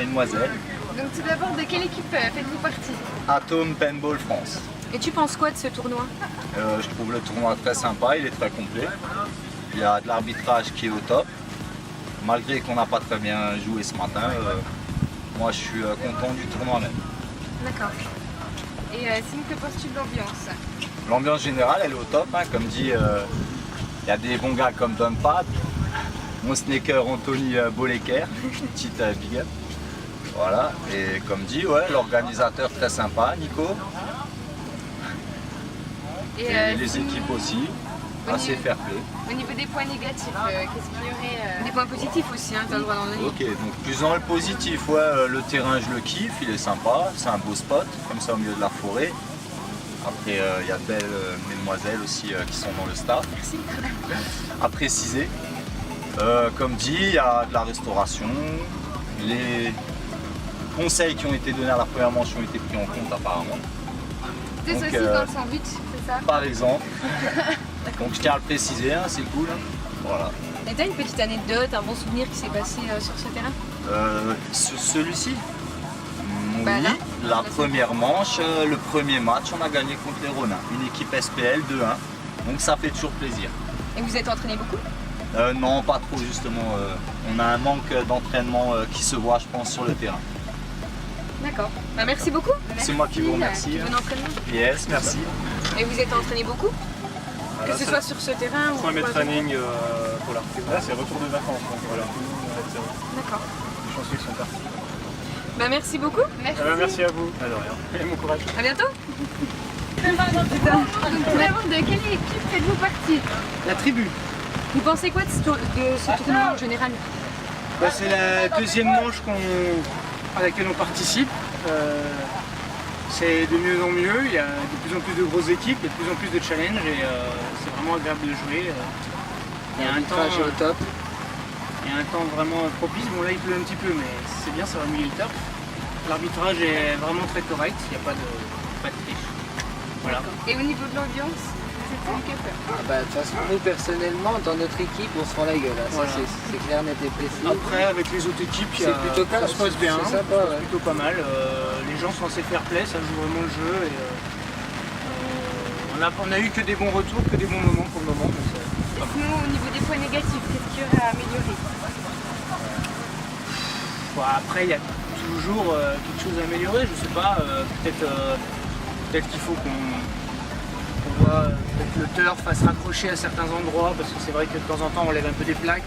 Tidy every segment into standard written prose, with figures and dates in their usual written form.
Mesdemoiselles. Donc tout d'abord, de quelle équipe faites-vous partie? Atom Paintball France. Et tu penses quoi de ce tournoi? Je trouve le tournoi très sympa, il est très complet. Il y a de l'arbitrage qui est au top. Malgré qu'on n'a pas très bien joué ce matin, moi je suis content du tournoi même. D'accord. Et sinon, que penses-tu de l'ambiance? L'ambiance générale elle est au top, hein. Comme dit, il y a des bons gars comme Don Pad, mon sneaker Anthony Boleker, petite big up. Voilà, et comme dit, ouais, l'organisateur très sympa, Nico. Et les équipes aussi, assez fair play. Au niveau des points négatifs, qu'est-ce qu'il y aurait Des points positifs aussi, hein, tu as le droit d'en donner. Ok, donc plus dans le positif, ouais, le terrain je le kiffe, il est sympa, c'est un beau spot, comme ça au milieu de la forêt. Après, il y a de belles mesdemoiselles aussi qui sont dans le staff. Merci. À préciser. Comme dit, il y a de la restauration. Les conseils qui ont été donnés à la première manche ont été pris en compte apparemment. Des Donc, saucisses dans le sandwich, c'est ça? Par exemple. Donc je tiens à le préciser, hein, c'est cool. Voilà. Et t'as une petite anecdote, un bon souvenir qui s'est passé sur ce terrain? Sur celui-ci, Bah oui, là, la première manche, le premier match, on a gagné contre les Ronins, une équipe SPL 2-1, donc ça fait toujours plaisir. Et vous êtes entraîné beaucoup? Non, pas trop justement, on a un manque d'entraînement qui se voit je pense sur le terrain. D'accord. Bah, merci beaucoup. C'est moi qui vous remercie. Bon entraînement. Yes, merci. Et vous êtes entraîné beaucoup? Que ce soit sur ce terrain ou premier quoi training pour la reprise. Là, c'est retour de vacances. Donc voilà. D'accord. Les chanceux qui sont partis. Bah, merci beaucoup. Merci. Merci à vous. Ah, de rien. Et bon courage. À bientôt. Donc tout d'abord, de quelle équipe faites-vous partie? La tribu. Vous pensez quoi de ce tournoi en général? Bah, c'est la deuxième manche à laquelle on participe. C'est de mieux en mieux, il y a de plus en plus de grosses équipes, il y a de plus en plus de challenges et c'est vraiment agréable de jouer. Il y a un temps au top. Il y a un temps vraiment propice. Bon là il pleut un petit peu mais c'est bien, ça va au milieu du top. L'arbitrage est vraiment très correct, il n'y a pas de triche. Voilà. Et au niveau de l'ambiance, c'est ça qui a peur? De toute façon, nous personnellement, dans notre équipe, on se rend la gueule. Hein. Voilà. Ça, c'est clair, net et précis. Après avec les autres équipes, C'est plutôt ça se passe bien, c'est sympa, ouais. plutôt pas mal. Les gens sont assez fair play, ça joue vraiment le jeu. Et, on a eu que des bons retours, que des bons moments pour le moment. Donc, Et sinon, au niveau des points négatifs, qu'est-ce qu'il y aurait à améliorer? après, il y a toujours quelque chose à améliorer, je sais pas, peut-être qu'il faut qu'on voit peut-être le turf à se raccrocher à certains endroits, parce que c'est vrai que de temps en temps on lève un peu des plaques,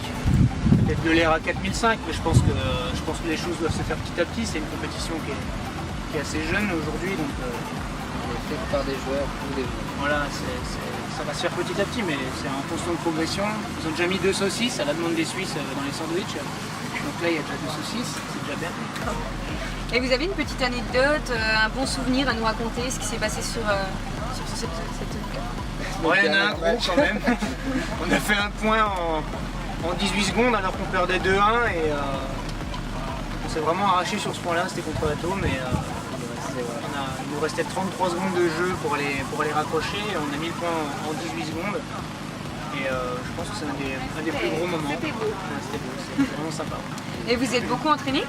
peut-être de l'air à 4005, mais je pense que les choses doivent se faire petit à petit, c'est une compétition qui est assez jeune aujourd'hui, donc On est fait par des joueurs, pour des joueurs. voilà, ça va se faire petit à petit, mais c'est en constante progression. Ils ont déjà mis 2 saucisses à la demande des Suisses dans les sandwichs. Donc là, il y a déjà 2 saucisses, c'est déjà bien. Et vous avez une petite anecdote, un bon souvenir à nous raconter, ce qui s'est passé sur cette... Ouais, il y en a un gros quand même. On a fait un point en 18 secondes alors qu'on perdait 2-1 et on s'est vraiment arraché sur ce point-là, c'était contre Atom mais il nous restait 33 secondes de jeu pour aller raccrocher et on a mis le point en 18 secondes. Et je pense que c'est un des plus gros moments. C'était beau. Ouais, c'était beau, c'était vraiment sympa. Et vous êtes beaucoup entraîné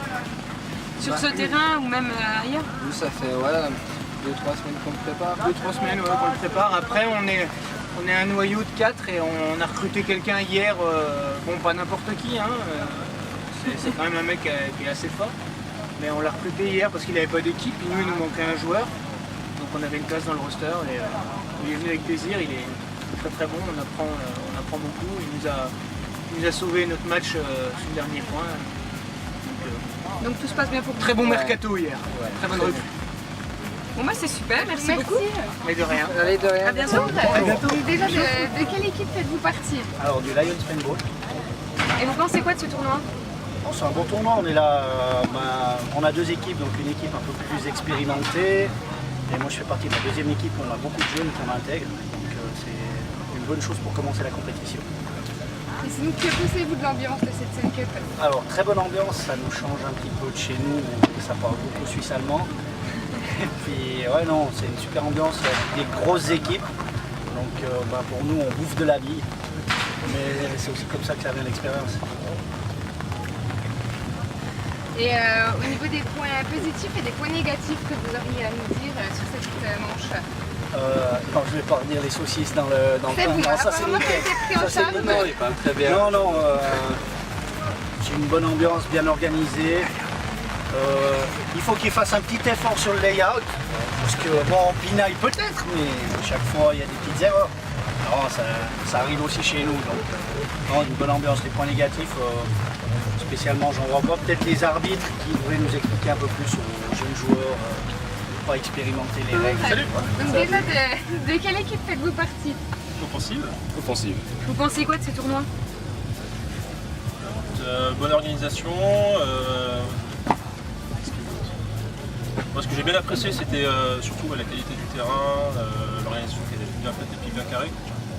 sur ce terrain ou même ailleurs? Nous, ça fait 2-3 semaines qu'on le prépare. 2-3 semaines ouais, qu'on le prépare. Après, on est un noyau de 4 et on a recruté quelqu'un hier, bon pas n'importe qui, hein, c'est quand même un mec qui est assez fort. Mais on l'a recruté hier parce qu'il n'avait pas d'équipe, nous il nous manquait un joueur. Donc on avait une place dans le roster et il est venu avec plaisir, il est très très bon, on apprend beaucoup, il nous a sauvé notre match sur le dernier point. Donc tout se passe bien pour vous? Très bon mercato hier, très bonne recrue. Bon bah c'est super, merci beaucoup. Mais de rien. Allez, de rien. À bientôt. Déjà, de quelle équipe faites-vous partie? Alors du Lions Paintball. Et vous pensez quoi de ce tournoi? Oh, c'est un bon tournoi, on est là, on a 2 équipes, donc une équipe un peu plus expérimentée et moi je fais partie de la deuxième équipe où on a beaucoup de jeunes qu'on intègre, donc c'est une bonne chose pour commencer la compétition. Et sinon, que pensez-vous de l'ambiance de cette Sun Cup? Alors très bonne ambiance, ça nous change un petit peu de chez nous, où ça parle beaucoup suisse-allemand. Et puis ouais non, c'est une super ambiance, des grosses équipes, donc pour nous on bouffe de la vie, mais c'est aussi comme ça que ça vient l'expérience. Et au niveau des points positifs et des points négatifs que vous auriez à nous dire sur cette manche. Non, je vais pas redire les saucisses dans le C'est pain. vous, Non, ça c'est apparemment, nickel. ça a été pris en Ça, c'est charge. nickel. il parle très bien. Non, non, c'est une bonne ambiance, bien organisée. Il faut qu'il fasse un petit effort sur le layout. Parce que, bon, on pinaille peut-être, mais chaque fois il y a des petites erreurs. Non, ça arrive aussi chez nous. Donc, non, une bonne ambiance. Les points négatifs, spécialement, j'en vois pas. Peut-être les arbitres qui devraient nous expliquer un peu plus aux jeunes joueurs, pas expérimenter les règles. Donc déjà, de quelle équipe faites-vous partie? Offensive. Offensive. Vous pensez quoi de ce tournoi? Bonne organisation. Moi, ce que j'ai bien apprécié, c'était surtout la qualité du terrain, l'organisation qui était bien faite et puis bien carrée.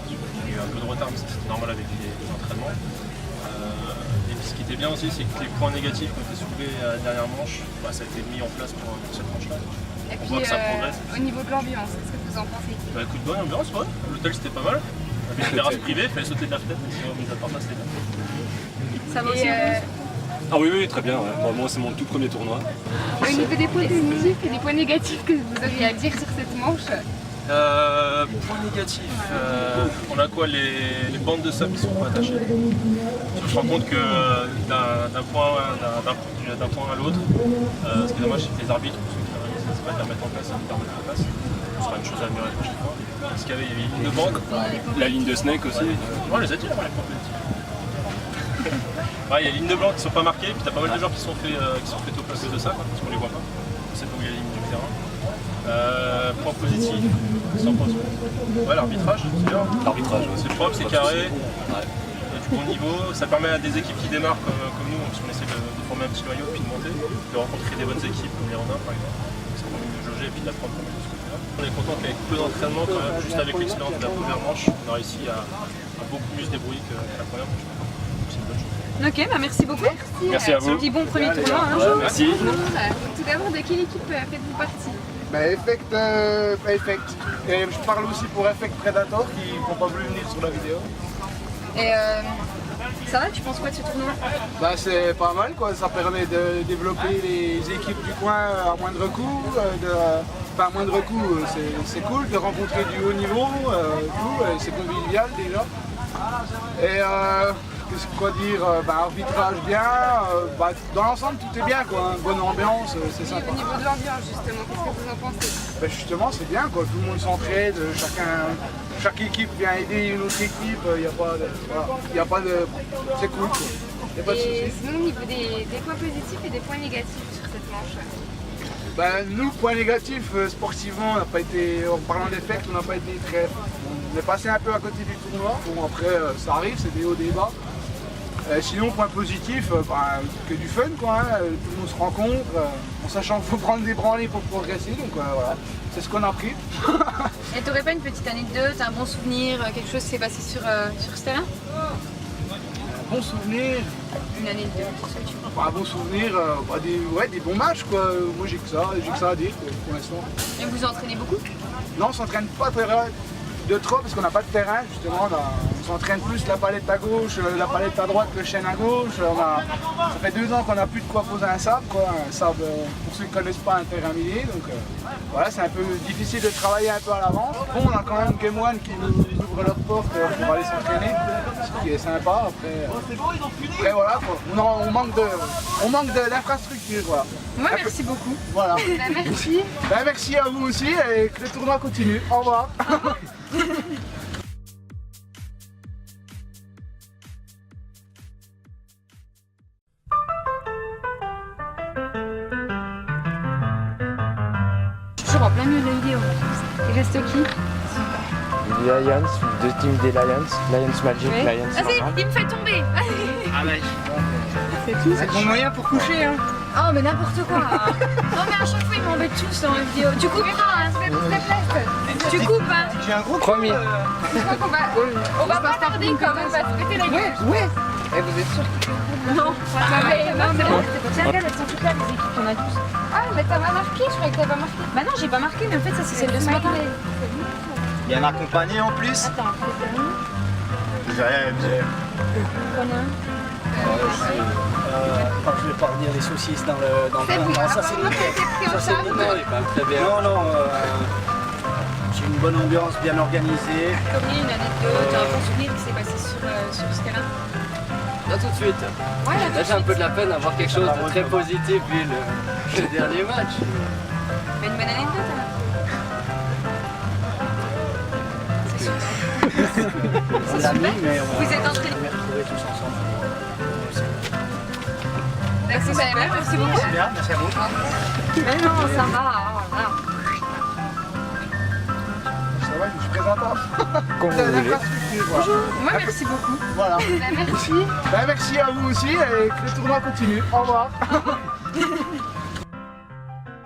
Il y a eu un peu de retard, mais ça, c'était normal avec les entraînements. Et puis ce qui était bien aussi, c'est que les points négatifs qui ont été soulevés à la dernière manche, ça a été mis en place pour cette manche-là. Et On puis, voit que ça progresse. au niveau de l'ambiance, qu'est-ce que vous en pensez? Bah écoute, bonne ambiance, ouais. L'hôtel c'était pas mal. Avec une terrasse privée, il fallait sauter de la fenêtre, mais sinon, mis à part ça, c'était bien. Ça va Et, aussi Ah oui, oui, très bien. Ouais. Moi, c'est mon tout premier tournoi. au niveau des points positifs et des points négatifs que vous auriez à dire sur cette manche? Point négatif, on a quoi, les bandes de sable qui sont pas attachées. Je me rends compte que d'un point à l'autre, ce qui est dommage, c'est que les arbitres, ceux qui organisent, c'est pas de la mettre en place, c'est de la mettre en place. Ce sera une chose à améliorer la prochaine fois. Parce qu'il y avait une ligne de banque. La ligne de Snake aussi. On les a dit, les points positifs. Il y a les lignes de blanc qui sont pas marquées, puis t'as pas mal de joueurs qui sont faits au place de ça, parce qu'on les voit pas. On sait pas où il y a les lignes du terrain. Point positif, sans point. Ouais, l'arbitrage, c'est bien. L'arbitrage, ouais. C'est propre, c'est carré. Il y a du bon niveau. Ça permet à des équipes qui démarrent comme nous, parce qu'on essaie de former un petit noyau puis de monter, de rencontrer des bonnes équipes comme les Rondins par exemple. Ça permet de jauger et puis d'apprendre pas mal de ce côté-là. On est content qu'avec peu d'entraînement, quand même, juste avec l'expérience de la première manche, on a réussi à beaucoup mieux se débrouiller que la première manche. C'est une bonne chose. Ok, bah merci beaucoup. Merci à vous. Petit bon premier tournoi. Hein. Merci. Bonjour. Tout d'abord, de quelle équipe faites-vous partie? Effect. Et je parle aussi pour Effect Predator qui n'ont pas voulu venir sur la vidéo. Et ça va, tu penses quoi de ce tournoi? C'est pas mal quoi, ça permet de développer les équipes du coin à moindre coût. À moindre coût, c'est cool de rencontrer du haut niveau, c'est convivial déjà. Et qu'est-ce quoi dire, arbitrage bien, dans l'ensemble tout est bien quoi, bonne ambiance, c'est Et sympa. au niveau de l'ambiance, justement, qu'est-ce que vous en pensez? Justement c'est bien quoi, tout le monde s'entraide, chaque équipe vient aider une autre équipe, c'est cool quoi. Y a pas de Et souci. sinon, au niveau des points positifs et des points négatifs sur cette manche? Nous, point négatif, sportivement, on n'a pas été, en parlant d'effect, on n'a pas été très. On est passé un peu à côté du tournoi. Bon après ça arrive, c'est des hauts, des bas. Sinon point positif, que du fun quoi, hein. Tout le monde se rencontre, en sachant qu'il faut prendre des branlées pour progresser, donc voilà, c'est ce qu'on a pris. Et t'aurais pas une petite anecdote, un bon souvenir, quelque chose qui s'est passé sur ce terrain? Bon souvenir, Une anecdote, ce que tu veux. un bon souvenir, des bons matchs quoi. Moi j'ai que ça à dire quoi, pour l'instant. Et vous entraînez beaucoup? Non, on s'entraîne pas de trop parce qu'on n'a pas de terrain justement. On s'entraîne plus la palette à gauche, la palette à droite, le chêne à gauche. Ça fait 2 ans qu'on n'a plus de quoi poser un sable, quoi. Un sable, pour ceux qui ne connaissent pas, un terrain minier. Donc voilà, c'est un peu difficile de travailler un peu à l'avance. Bon, on a quand même Game One qui nous ouvre leurs portes pour aller s'entraîner, ce qui est sympa. Après voilà, quoi. On manque d'infrastructure. Voilà. Moi, merci beaucoup. Voilà. Merci. Merci à vous aussi et que le tournoi continue. Au revoir. Toujours en plein milieu de la vidéo. Il reste qui? Les Lions, 2 teams des Lions, Lions Magic, Oui. Lions Vas-y, normal. il me fait tomber. C'est mon moyen pour coucher. Hein. Oh mais n'importe quoi. Non mais à chaque fois ils m'embêtent tous dans la vidéo. Tu couperas, hein. Tu coupes, hein. J'ai un gros Promis. Je crois qu'on va pas tarder quand même, on va se péter la gueule. Et vous êtes sûr? Non. Non, mais bon. Tiens, regarde, elles sont toutes là les équipes, on a tous. Ah, mais t'as pas marqué, je croyais que t'avais pas marqué. Bah non, j'ai pas marqué, mais en fait ça c'est celle de ce matin. Il y a un accompagné en plus. Attends, J'ai rien. on a un. Enfin, je vais pas redire les saucisses dans le C'est pain. vous, Non, ça c'est apparemment, nickel. ça a été pris en Ça c'est charge. nickel. Il parle très bien. Non, non, j'ai une bonne ambiance, bien organisée. Comme il y a une anecdote, un bon souvenir qui s'est passé sur ce terrain. Là tout de suite. Ouais, Là j'ai un peu de la peine à voir quelque chose de très positif vu le dernier match. Mais une bonne anecdote alors. C'est sûr. On l'a mis, mais on Vous êtes entraînés. va les retrouver tous ensemble. Merci beaucoup. C'est bien, merci à vous. Mais non, ça va. Voilà. Ça va, je suis présentable. Comme vous voulez. Bonjour. Moi, merci beaucoup. Voilà. Merci. Ben, merci à vous aussi et que le tournoi continue. Au revoir.